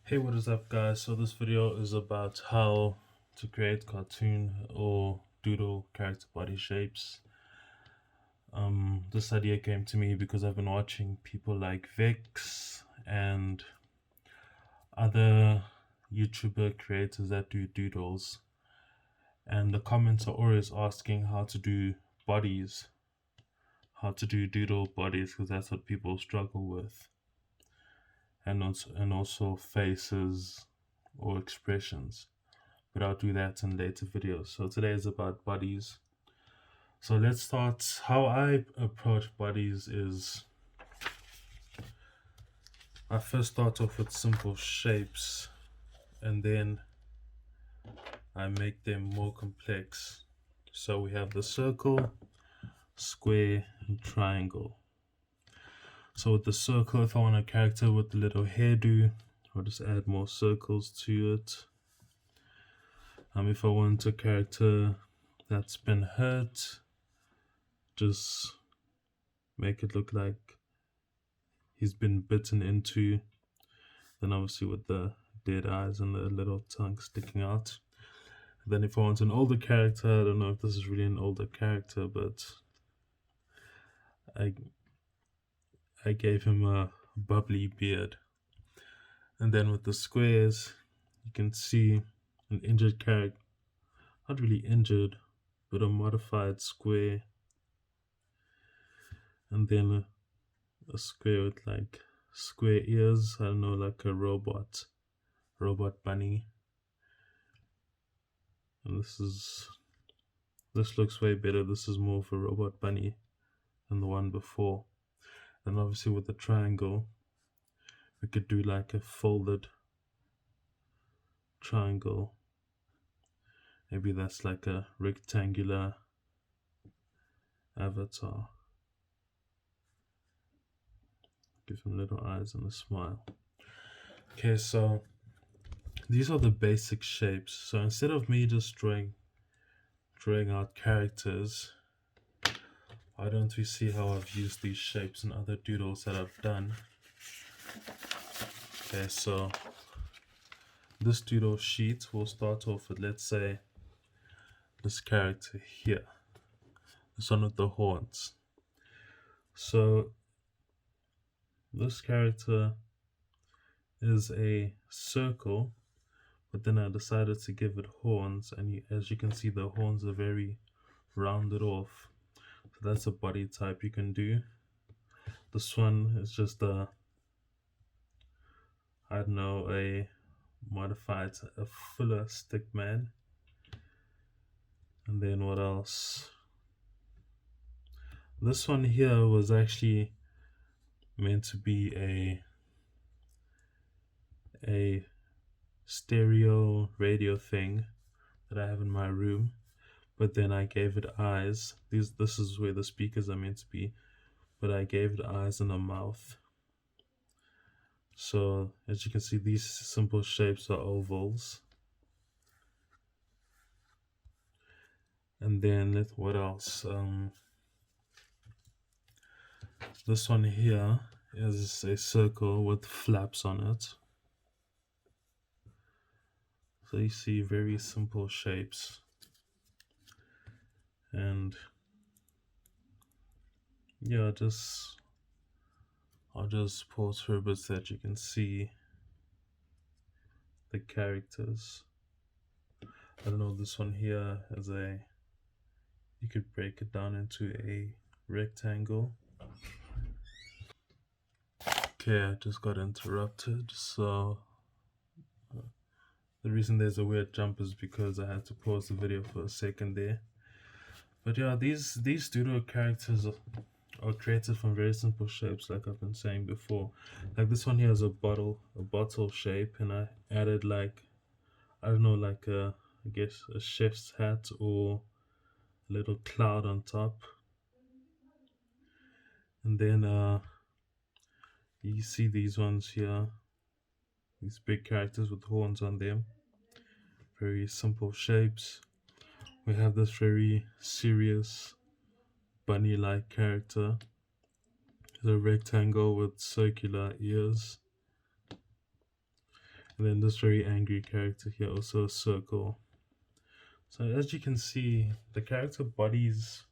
Hey, what is up, guys? So this video is about how to create cartoon or doodle character body shapes. This idea came to me because I've been watching people like Vix and other YouTuber creators that do doodles, and the comments are always asking how to do bodies, how to do doodle bodies, because that's what people struggle with, and also faces or expressions. But I'll do that in later videos. So today is about bodies. So let's start. How I approach bodies is I first start off with simple shapes and then I make them more complex. So we have the circle, square, and triangle. So with the circle, if I want a character with a little hairdo, I'll just add more circles to it. If I want a character that's been hurt, just make it look like he's been bitten into. Then obviously with the dead eyes and the little tongue sticking out. Then if I want an older character, I don't know if this is really an older character, but I I gave him a bubbly beard. And then with the squares, you can see an injured character, not really injured, but a modified square. And then a square with like square ears, I don't know, like a robot bunny. And this looks way better. This is more of a robot bunny than the one before. Then obviously with the triangle, we could do like a folded triangle. Maybe that's like a rectangular avatar. Give him little eyes and a smile. Okay, so these are the basic shapes. So instead of me just drawing out characters, why don't we see how I've used these shapes in other doodles that I've done? Okay, so this doodle sheet will start off with, let's say, this character here, this one with the horns. So this character is a circle, but then I decided to give it horns, and as you can see, the horns are very rounded off. So that's a body type you can do. This one is just a, I don't know, a modified, a fuller stick man. And then what else? This one here was actually meant to be a stereo radio thing that I have in my room, but then I gave it eyes. This is where the speakers are meant to be, but I gave it eyes and a mouth. So as you can see, these simple shapes are ovals. And then what else? This one here is a circle with flaps on it. So you see very simple shapes. And yeah, I'll just pause for a bit so that you can see the characters. I don't know, this one here is you could break it down into a rectangle. Okay, I just got interrupted. So the reason there's a weird jump is because I had to pause the video for a second there. But yeah, these doodle characters are created from very simple shapes, like I've been saying before. Like this one here is a bottle shape, and I added like, I don't know, like I guess a chef's hat or a little cloud on top. And then you see these ones here, these big characters with horns on them. Very simple shapes. We have this very serious bunny-like character. The rectangle with circular ears. And then this very angry character here, also a circle. So as you can see, the character bodies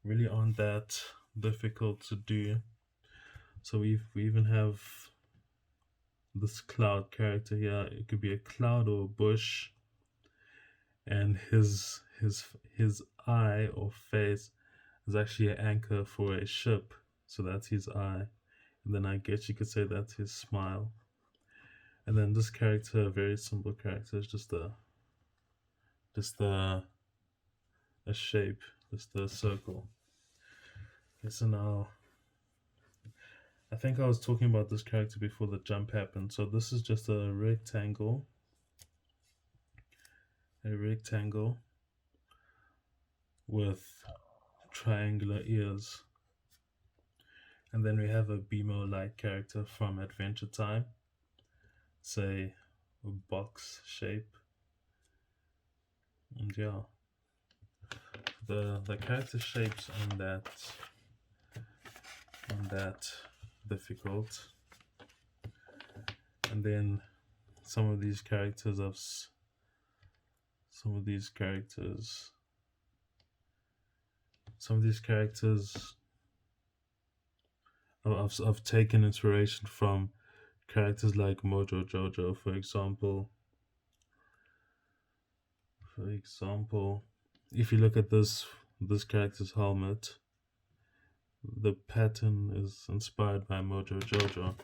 really aren't that difficult to do. So we even have this cloud character here. It could be a cloud or a bush, and his eye or face is actually an anchor for a ship. So that's his eye. And then I guess you could say that's his smile. And then this character, a very simple character, is just a shape, just a circle. Okay, so now I think I was talking about this character before the jump happened. So this is just a rectangle with triangular ears. And then we have a Bimo-like character from Adventure Time. Say a box shape. And yeah, the character shapes aren't that difficult. And then some of these characters I've taken inspiration from characters like Mojo Jojo, for example. If you look at this character's helmet, the pattern is inspired by Mojo Jojo.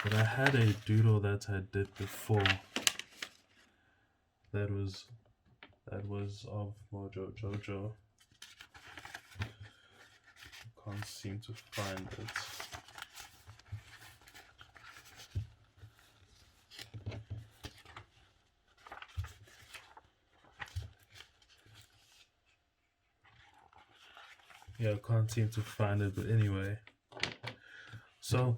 But I had a doodle that I did before that was of Mojo Jojo. Can't seem to find it. Yeah, I can't seem to find it, but anyway. So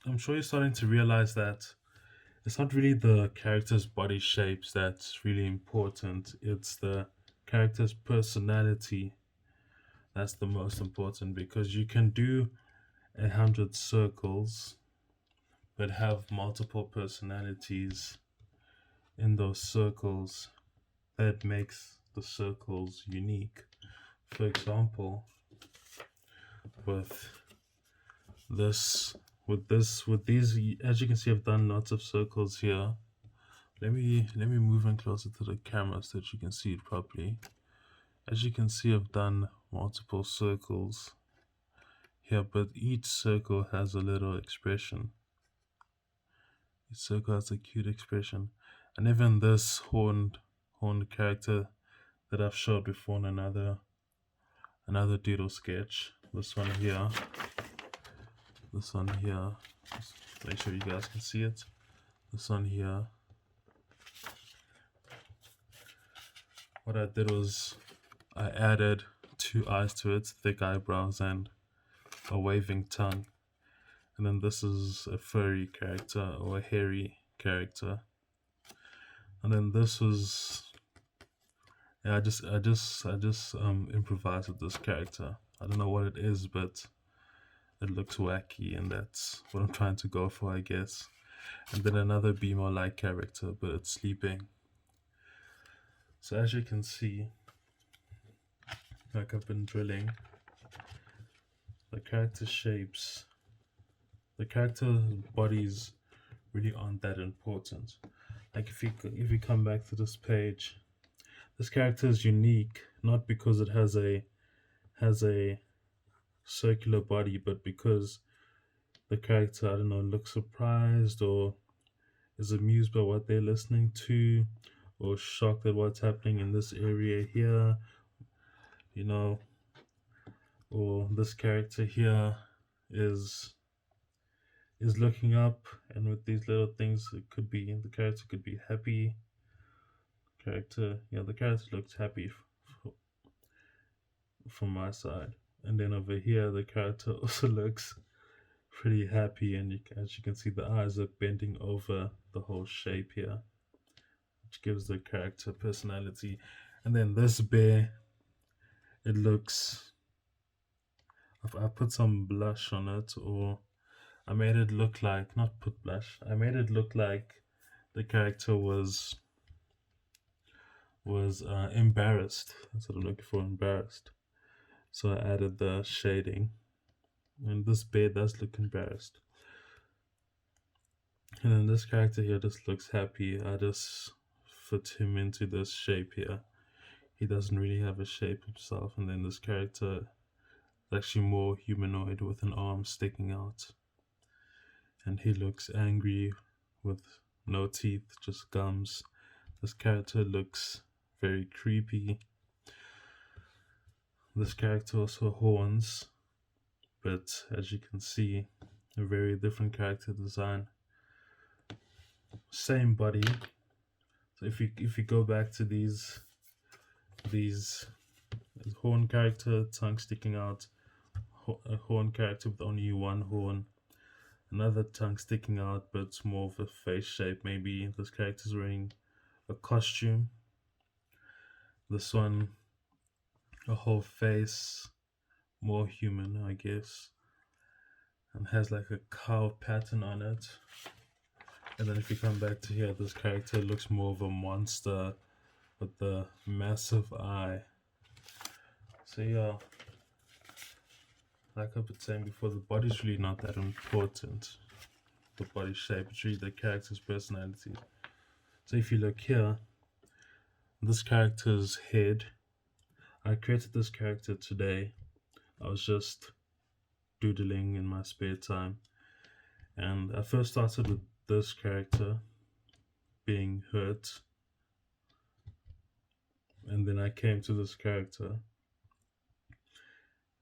I'm sure you're starting to realize that it's not really the character's body shapes that's really important. It's the character's personality that's the most important, because you can do 100 circles but have multiple personalities in those circles that makes the circles unique. For example, with these, as you can see, I've done lots of circles here. Let me move in closer to the camera so that you can see it properly. As you can see, I've done multiple circles here, but each circle has a little expression. Each circle has a cute expression. And even this horned character that I've showed before in another doodle sketch. This one here. Just make sure you guys can see it. This one here. What I did was I added 2 eyes to it, thick eyebrows, and a waving tongue. And then this is a furry character or a hairy character. And then this was, yeah, I just improvised with this character. I don't know what it is, but it looks wacky, and that's what I'm trying to go for, I guess. And then another Beamer-like character, but it's sleeping. So as you can see, like I've been drilling, the character shapes, the character bodies really aren't that important. Like if you come back to this page, this character is unique not because it has a circular body, but because the character, I don't know, looks surprised or is amused by what they're listening to, or shocked at what's happening in this area here, you know, or this character here is looking up, and with these little things, it could be the character could be happy. The character looks happy from my side, and then over here the character also looks pretty happy, and as you can see, the eyes are bending over the whole shape here, which gives the character personality. And then this bear, it looks, I put some blush on it, or I made it look like, not put blush, I made it look like the character was embarrassed. That's what I'm looking for, embarrassed. So I added the shading, and this bear does look embarrassed. And then this character here just looks happy. I just fit him into this shape here. He doesn't really have a shape himself. And then this character is actually more humanoid with an arm sticking out. And he looks angry with no teeth, just gums. This character looks very creepy. This character also horns, but as you can see, a very different character design. Same body. So if you go back to these horn character, tongue sticking out, a horn character with only one horn, another tongue sticking out but it's more of a face shape. Maybe this character's wearing a costume. This one, a whole face, more human, I guess, and has like a cow pattern on it. And then if you come back to here, this character looks more of a monster with the massive eye. So yeah, like I've been saying before, the body's really not that important. The body shape, it's really the character's personality. So if you look here, this character's head, I created this character today. I was just doodling in my spare time, and I first started with this character being hurt, and then I came to this character,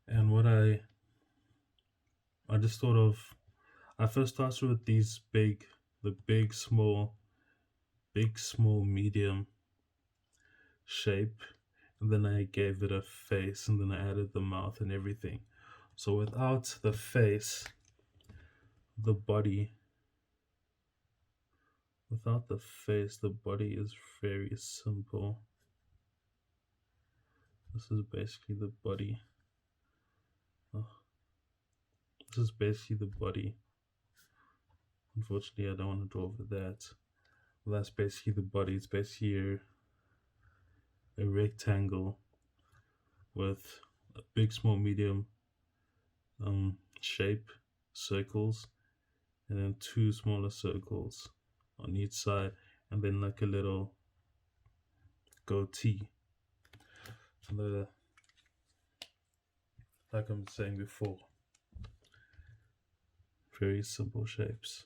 and what I just thought of, I first started with these big, small, medium shape, and then I gave it a face, and then I added the mouth and everything. So without the face, the body, the body is very simple. This is basically the body. Oh, this is basically the body. Unfortunately, I don't want to draw over that. Well, that's basically the body. It's basically a rectangle with a big, small, medium shape, circles, and then two smaller circles on each side, and then like a little goatee. Like I'm saying before, very simple shapes.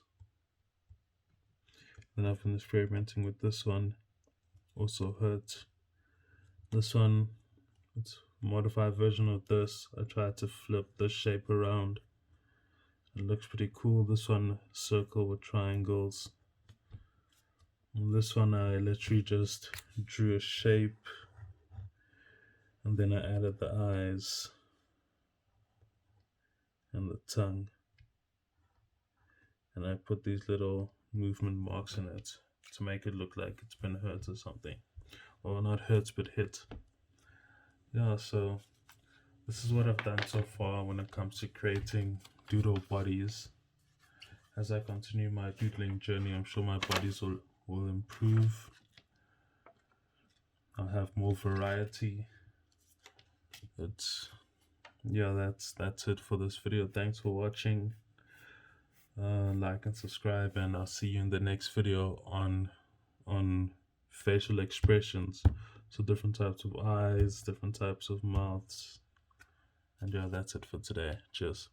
Then I've been experimenting with this one, also hurt. This one, it's a modified version of this. I tried to flip this shape around. It looks pretty cool. This one, circle with triangles. And this one, I literally just drew a shape, and then I added the eyes and the tongue, and I put these little movement marks in it to make it look like it's been hurt or something. Or not hurt, but hit. Yeah, so this is what I've done so far when it comes to creating doodle bodies. As I continue my doodling journey, I'm sure my bodies will improve. I'll have more variety. But yeah, that's it for this video. Thanks for watching. Like and subscribe, and I'll see you in the next video on facial expressions. So different types of eyes, different types of mouths. And yeah, that's it for today. Cheers.